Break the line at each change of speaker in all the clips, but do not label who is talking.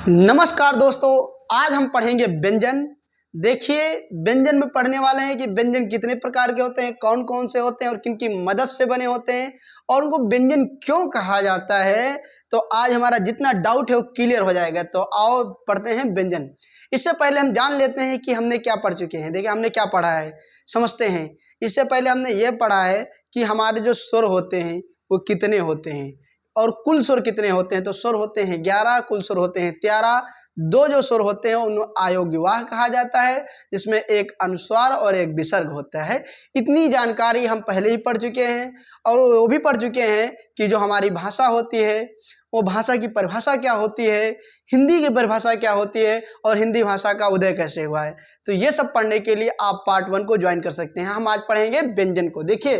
नमस्कार दोस्तों, आज हम पढ़ेंगे व्यंजन। देखिए, व्यंजन में पढ़ने वाले हैं कि व्यंजन कितने प्रकार के होते हैं, कौन कौन से होते हैं और किन की मदद से बने होते हैं और उनको व्यंजन क्यों कहा जाता है। तो आज हमारा जितना डाउट है वो क्लियर हो जाएगा। तो आओ पढ़ते हैं व्यंजन। इससे पहले हम जान लेते हैं कि हमने क्या पढ़ चुके हैं। देखिए, हमने क्या पढ़ा है समझते हैं। इससे पहले हमने ये पढ़ा है कि हमारे जो स्वर होते हैं वो कितने होते हैं और कुल स्वर कितने होते हैं। तो स्वर होते हैं 11, कुल स्वर होते हैं 13। दो जो स्वर होते हैं उन्हें आयोग्यवाह कहा जाता है, जिसमें एक अनुस्वार और एक विसर्ग होता है। इतनी जानकारी हम पहले ही पढ़ चुके हैं और वो भी पढ़ चुके हैं कि जो हमारी भाषा होती है वो भाषा की परिभाषा क्या होती है, हिंदी की परिभाषा क्या होती है और हिंदी भाषा का उदय कैसे हुआ है। तो ये सब पढ़ने के लिए आप पार्ट 1 को ज्वाइन कर सकते हैं। हम आज पढ़ेंगे व्यंजन को। देखिए,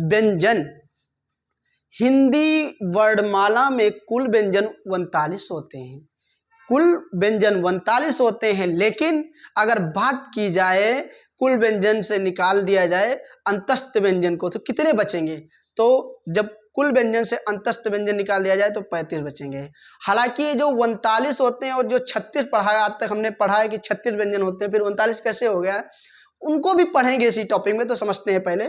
व्यंजन हिंदी वर्णमाला में कुल व्यंजन 39 होते हैं। कुल व्यंजन 39 होते हैं, लेकिन अगर बात की जाए कुल व्यंजन से निकाल दिया जाए अंतस्थ व्यंजन को तो कितने बचेंगे। तो जब कुल व्यंजन से अंतस्थ व्यंजन निकाल दिया जाए तो 35 बचेंगे। हालांकि ये जो 39 होते हैं और जो 36 पढ़ा है, आज तक हमने पढ़ा है कि 36 व्यंजन होते हैं, फिर 39 कैसे हो गया, उनको भी पढ़ेंगे इसी टॉपिक में। तो समझते हैं पहले।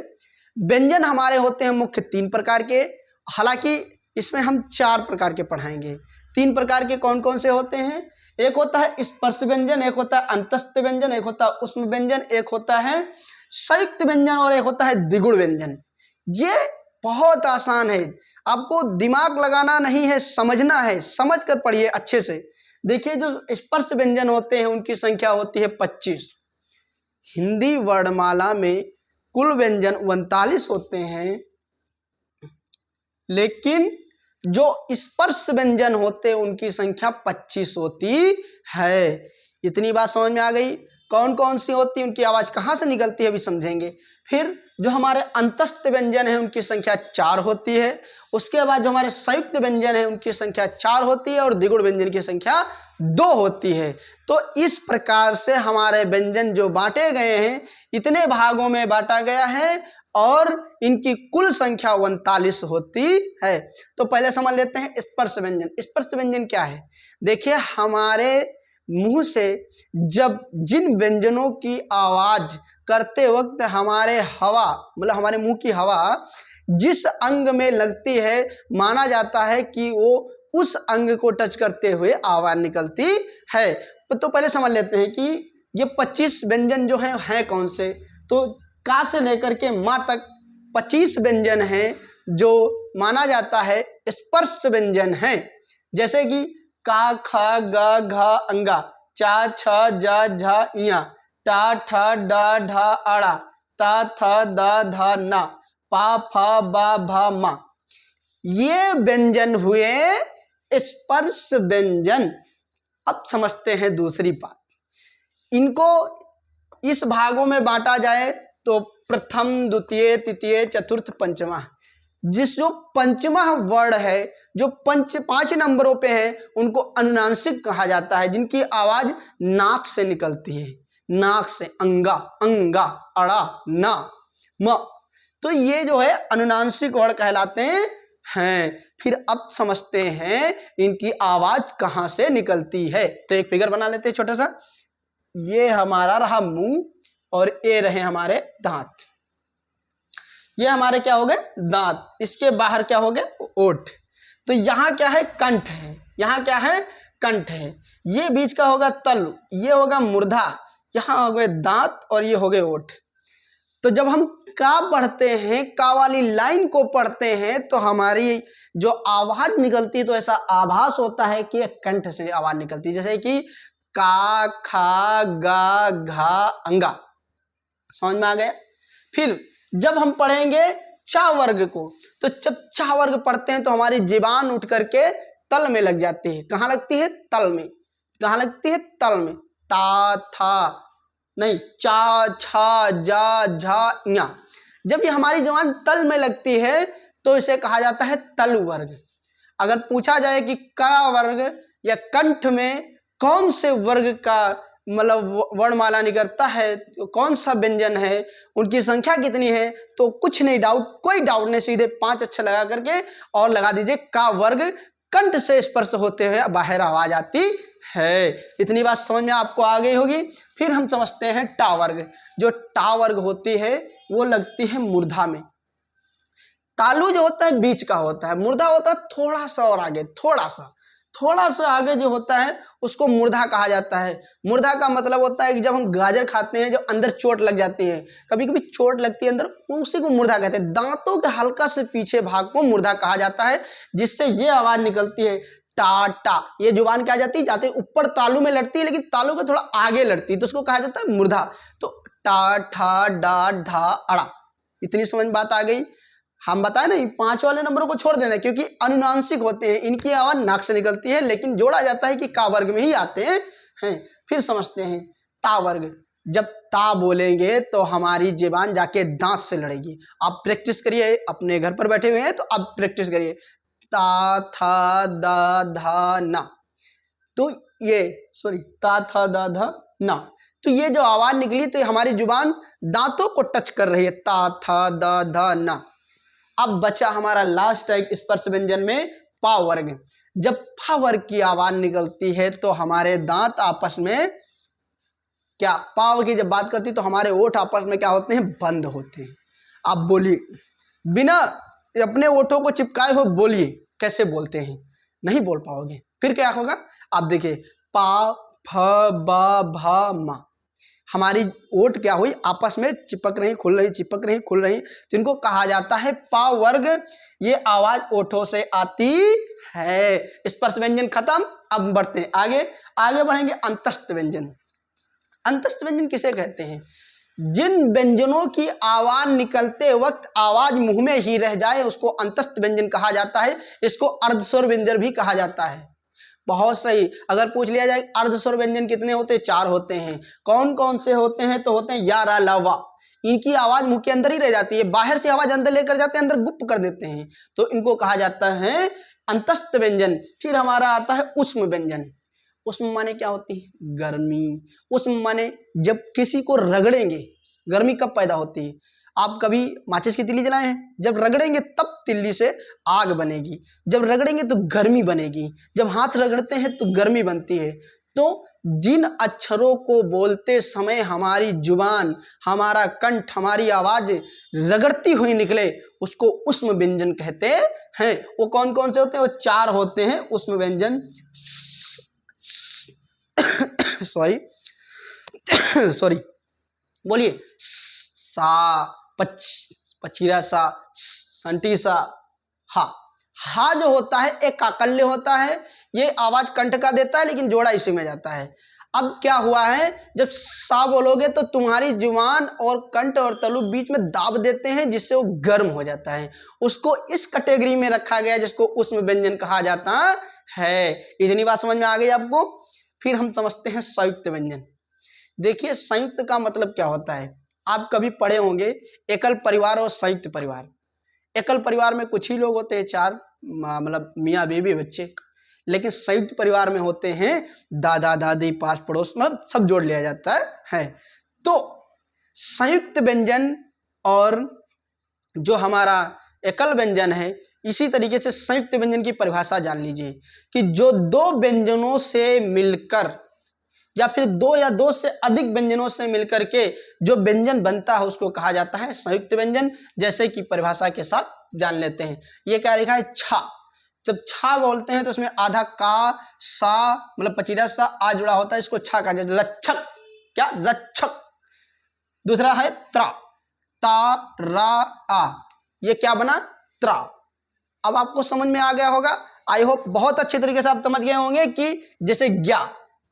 व्यंजन हमारे होते हैं मुख्य 3 प्रकार के, हालांकि इसमें हम 4 प्रकार के पढ़ाएंगे। 3 प्रकार के कौन कौन से होते हैं? एक होता है स्पर्श व्यंजन, एक होता है अंतस्थ व्यंजन, एक होता है उष्म व्यंजन, एक होता है संयुक्त व्यंजन और एक होता है द्विगुण व्यंजन। ये बहुत आसान है, आपको दिमाग लगाना नहीं है, समझना है। समझ कर पढ़िए अच्छे से। देखिए, जो स्पर्श व्यंजन होते हैं उनकी संख्या होती है 25। हिंदी वर्णमाला में कुल व्यंजन 39 होते हैं, लेकिन जो स्पर्श व्यंजन होते हैं उनकी संख्या 25 होती है। इतनी बात समझ में आ गई। कौन कौन सी होती है, उनकी आवाज कहाँ से निकलती है, अभी समझेंगे। फिर जो हमारे अंतस्थ व्यंजन है उनकी संख्या 4 होती है। उसके बाद जो हमारे संयुक्त व्यंजन है उनकी संख्या 4 होती है और द्विगुण व्यंजन की संख्या 2 होती है। तो इस प्रकार से हमारे व्यंजन जो बांटे गए हैं, इतने भागों में बांटा गया है और इनकी कुल संख्या 39 होती है। तो पहले समझ लेते हैं स्पर्श व्यंजन। स्पर्श व्यंजन क्या है? देखिए, हमारे मुंह से जब जिन व्यंजनों की आवाज करते वक्त हमारे हवा, मतलब हमारे मुंह की हवा जिस अंग में लगती है, माना जाता है कि वो उस अंग को टच करते हुए आवाज निकलती है। तो पहले समझ लेते हैं कि ये 25 व्यंजन जो हैं कौन से। तो का से लेकर के माँ तक 25 व्यंजन हैं जो माना जाता है स्पर्श व्यंजन हैं। जैसे कि का, खा, गा, घा, अंगा, चा, छा, जा, झा, इया, टा, ठा, डा, ढा, आड़ा, ता, था, दा, धा, ना, पा, फा, बा, भा, मा। ये व्यंजन हुए स्पर्श व्यंजन। अब समझते हैं दूसरी बात। इनको इस भागों में बांटा जाए तो प्रथम, द्वितीय, तृतीय, चतुर्थ, पंचमा। जो पंचमा वर्ण है, जो 5 नंबरों पे है, उनको अनुनासिक कहा जाता है, जिनकी आवाज नाक से निकलती है। नाक से अंगा, अंगा, अड़ा, ना, म। तो ये जो है अनुनासिक वर्ण कहलाते हैं। फिर अब समझते हैं इनकी आवाज कहाँ से निकलती है। तो एक फिगर बना लेते हैं छोटा सा। ये हमारा रहा मुंह और ये रहे हमारे दांत। ये हमारे क्या हो गए? दांत। इसके बाहर क्या हो गए? ओठ। तो यहाँ क्या है? कंठ है। यहाँ क्या है? कंठ है। ये बीच का होगा तल, ये होगा मूर्धा, यहाँ हो गए दांत और ये हो गए ओठ। तो जब हम का पढ़ते हैं, का वाली लाइन को पढ़ते हैं, तो हमारी जो आवाज निकलती है तो ऐसा आभास होता है कि कंठ से आवाज निकलती है। जैसे कि का, खा, गा, घा, अंगा। समझ में आ गया। फिर जब हम पढ़ेंगे चा वर्ग को, तो जब चा वर्ग पढ़ते हैं तो हमारी जीवान उठ करके तल में लग जाती है। कहाँ लगती है? तल में। कहाँ लगती है? तल में। ता, था नहीं, चा, छा, जा, झा, ञा। जब ये हमारी जीवान तल में लगती है तो इसे कहा जाता है तल वर्ग। अगर पूछा जाए कि का वर्ग या कंठ में कौन से वर्ग का मतलब वर्णमाला निकलता है, कौन सा व्यंजन है, उनकी संख्या कितनी है, तो कुछ नहीं डाउट, कोई डाउट नहीं, सीधे 5 अक्षर लगा करके और लगा दीजिए का वर्ग कंठ से स्पर्श होते हुए बाहर आवाज आती है। इतनी बात समझ में आपको आ गई होगी। फिर हम समझते हैं टा वर्ग। जो टा वर्ग होती है वो लगती है मूर्धा में। तालु जो होता है बीच का होता है, मूर्धा होता है थोड़ा सा और आगे, थोड़ा सा आगे जो होता है उसको मूर्धा कहा जाता है। मूर्धा का मतलब होता है कि जब हम गाजर खाते हैं, जो अंदर चोट लग जाती है, कभी कभी चोट लगती है अंदर, उसी को मूर्धा कहते हैं। दांतों के हल्का से पीछे भाग को मूर्धा कहा जाता है, जिससे ये आवाज निकलती है टा टा। ये जुबान क्या जाती है, जाते ऊपर तालु में लड़ती है, लेकिन तालु के थोड़ा आगे लड़ती है, तो उसको कहा जाता है मूर्धा। तो टा ठा डा ढा अड़ा। इतनी समझ बात आ गई। हम बताए ना, 5 वाले नंबरों को छोड़ देना, क्योंकि अनुनासिक होते हैं, इनकी आवाज नाक से निकलती है, लेकिन जोड़ा जाता है कि का वर्ग में ही आते हैं। फिर समझते हैं ता वर्ग। जब ता बोलेंगे तो हमारी जीवान जाके दांत से लड़ेगी। आप प्रैक्टिस करिए, अपने घर पर बैठे हुए हैं तो आप प्रैक्टिस करिए। ता था दा धा ना, तो ये ता था दा धा ना, तो ये जो आवाज निकली तो हमारी जुबान दांतों को टच कर रही है, ता था दा धा ना। अब बचा हमारा लास्ट एक स्पर्श व्यंजन में पा वर्ग। जब पा वर्ग की आवाज निकलती है तो हमारे दांत आपस में क्या, पाव की जब बात करती तो हमारे ओठ आपस में क्या होते हैं, बंद होते हैं। आप बोलिए, बिना अपने ओठों को चिपकाए हो बोलिए, कैसे बोलते हैं, नहीं बोल पाओगे। फिर क्या होगा, आप देखिए, पा फ बा भा मा, हमारी ओठ क्या हुई, आपस में चिपक रही, खुल रही, चिपक रही, खुल रही, तो इनको कहा जाता है पा वर्ग। ये आवाज ओठों से आती है। स्पर्श व्यंजन खत्म। अब बढ़ते हैं आगे। आगे बढ़ेंगे अंतस्थ व्यंजन। अंतस्थ व्यंजन किसे कहते हैं, जिन व्यंजनों की आवाज निकलते वक्त आवाज मुंह में ही रह जाए उसको अंतस्थ व्यंजन कहा जाता है। इसको अर्धस्वर व्यंजन भी कहा जाता है। बहुत सही। अगर पूछ लिया जाए अर्धस्वर व्यंजन कितने होते हैं, 4 होते हैं। कौन कौन से होते हैं, तो होते हैं या रा ला वा। इनकी आवाज मुंह के अंदर ही रह जाती है, बाहर से आवाज अंदर लेकर जाते हैं, अंदर गुप्त कर देते हैं, तो इनको कहा जाता है अंतस्थ व्यंजन। फिर हमारा आता है उष्म व्यंजन। उष्म माने क्या होती है, गर्मी। उष्म माने जब किसी को रगड़ेंगे, गर्मी कब पैदा होती है, आप कभी माचिस की तिल्ली जलाए हैं, जब रगड़ेंगे तब तिल्ली से आग बनेगी, जब रगड़ेंगे तो गर्मी बनेगी, जब हाथ रगड़ते हैं तो गर्मी बनती है। तो जिन अक्षरों को बोलते समय हमारी जुबान, हमारा कंठ, हमारी आवाज रगड़ती हुई निकले उसको उष्म व्यंजन कहते हैं। वो कौन कौन से होते हैं, वो 4 होते हैं उष्म व्यंजन। सॉरी बोलिए, सा, पचीरा सा, संटी सा, हा जो होता है एक काकल्य होता है, ये आवाज कंठ का देता है लेकिन जोड़ा इसी में जाता है। अब क्या हुआ है, जब सा बोलोगे तो तुम्हारी जुबान और कंठ और तलु बीच में दाब देते हैं, जिससे वो गर्म हो जाता है। उसको इस कैटेगरी में रखा गया जिसको उष्म व्यंजन कहा जाता है। इतनी बात समझ में आ गई आपको। फिर हम समझते हैं संयुक्त व्यंजन। देखिए संयुक्त का मतलब क्या होता है, आप कभी पढ़े होंगे एकल परिवार और संयुक्त परिवार। एकल परिवार में कुछ ही लोग होते हैं, 4 मतलब मियाँ बीवी बच्चे, लेकिन संयुक्त परिवार में होते हैं दादा दादी, 5 पड़ोस, मतलब सब जोड़ लिया जाता है। तो संयुक्त व्यंजन और जो हमारा एकल व्यंजन है, इसी तरीके से संयुक्त व्यंजन की परिभाषा जान लीजिए कि जो 2 व्यंजनों से मिलकर या फिर 2 या 2 से अधिक व्यंजनों से मिलकर के जो व्यंजन बनता है उसको कहा जाता है संयुक्त व्यंजन। जैसे कि परिभाषा के साथ जान लेते हैं। ये क्या लिखा है, छा। जब छा बोलते हैं तो उसमें आधा का, सा मतलब पचीरा सा आ जुड़ा होता है, इसको छा कहा जाता है। लच्छक, क्या, रक्षक। दूसरा है त्रा, ता रा आ, ये क्या बना, त्रा। अब आपको समझ में आ गया होगा, आई होप बहुत अच्छे तरीके से आप समझ गए होंगे कि जैसे ज्ञा,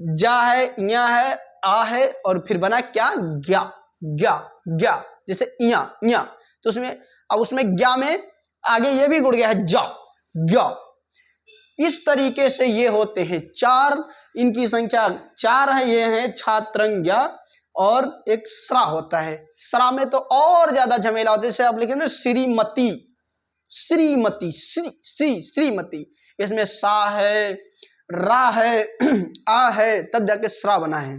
जा है, या है, आ है, और फिर बना क्या, ज्ञा, ज्ञा, ज्ञा, जैसे इया, इया, तो उसमें अब उसमें ज्ञा में आगे ये भी जुड़ गया है, जा, ज्ञा। इस तरीके से ये होते हैं 4, इनकी संख्या 4 है। ये है छात्रंज्ञा, और एक स्रा होता है। स्रा में तो और ज्यादा झमेला होता है, जैसे आप लिखेंगे श्रीमती, श्रीमती, श्रीमती, इसमें सा है, रा है, आ है, तब जाके स्रा बना है।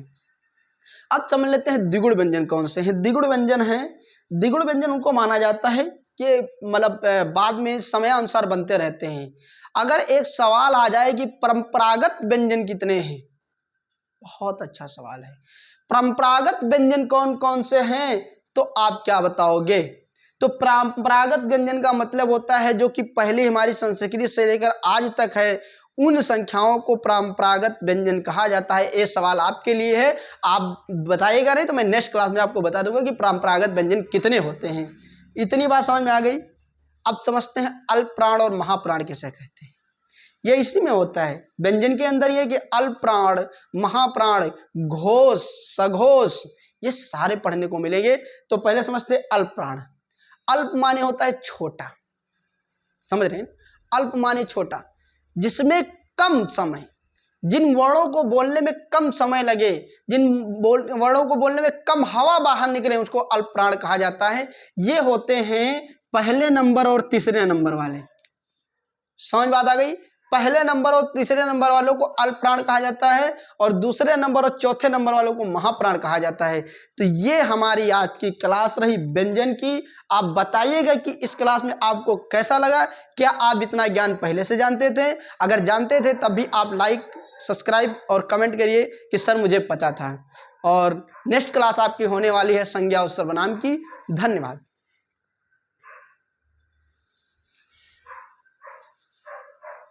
अब समझ लेते हैं द्विगुण व्यंजन कौन से हैं। द्विगुण व्यंजन है, द्विगुण व्यंजन उनको माना जाता है कि मतलब बाद में समय अनुसार बनते रहते हैं। अगर एक सवाल आ जाए कि परंपरागत व्यंजन कितने हैं, बहुत अच्छा सवाल है, परंपरागत व्यंजन कौन कौन से हैं, तो आप क्या बताओगे? तो परंपरागत व्यंजन का मतलब होता है जो कि पहले हमारी संस्कृति से लेकर आज तक है, उन संख्याओं को परंपरागत व्यंजन कहा जाता है। ये सवाल आपके लिए है, आप बताइएगा नहीं तो मैं नेक्स्ट क्लास में आपको बता दूंगा कि परंपरागत व्यंजन कितने होते हैं। इतनी बात समझ में आ गई। अब समझते हैं अल्प प्राण और महाप्राण किसे कहते हैं। ये इसी में होता है, व्यंजन के अंदर ये कि अल्प प्राण, महाप्राण, घोष, सघोष, ये सारे पढ़ने को मिलेंगे। तो पहले समझते हैं अल्प प्राण। अल्प माने होता है छोटा, समझ रहे हैं? अल्प माने छोटा, जिसमें कम समय, जिन वर्णों को बोलने में कम समय लगे, जिन वर्णों को बोलने में कम हवा बाहर निकले, उसको अल्प प्राण कहा जाता है। ये होते हैं पहले नंबर और तीसरे नंबर वाले। समझ बात आ गई? पहले नंबर और तीसरे नंबर वालों को अल्प प्राण कहा जाता है और दूसरे नंबर और चौथे नंबर वालों को महाप्राण कहा जाता है। तो ये हमारी आज की क्लास रही व्यंजन की। आप बताइएगा कि इस क्लास में आपको कैसा लगा। क्या आप इतना ज्ञान पहले से जानते थे? अगर जानते थे तब भी आप लाइक, सब्सक्राइब और कमेंट करिए कि सर मुझे पता था। और नेक्स्ट क्लास आपकी होने वाली है संज्ञा और सर्वनाम की। धन्यवाद।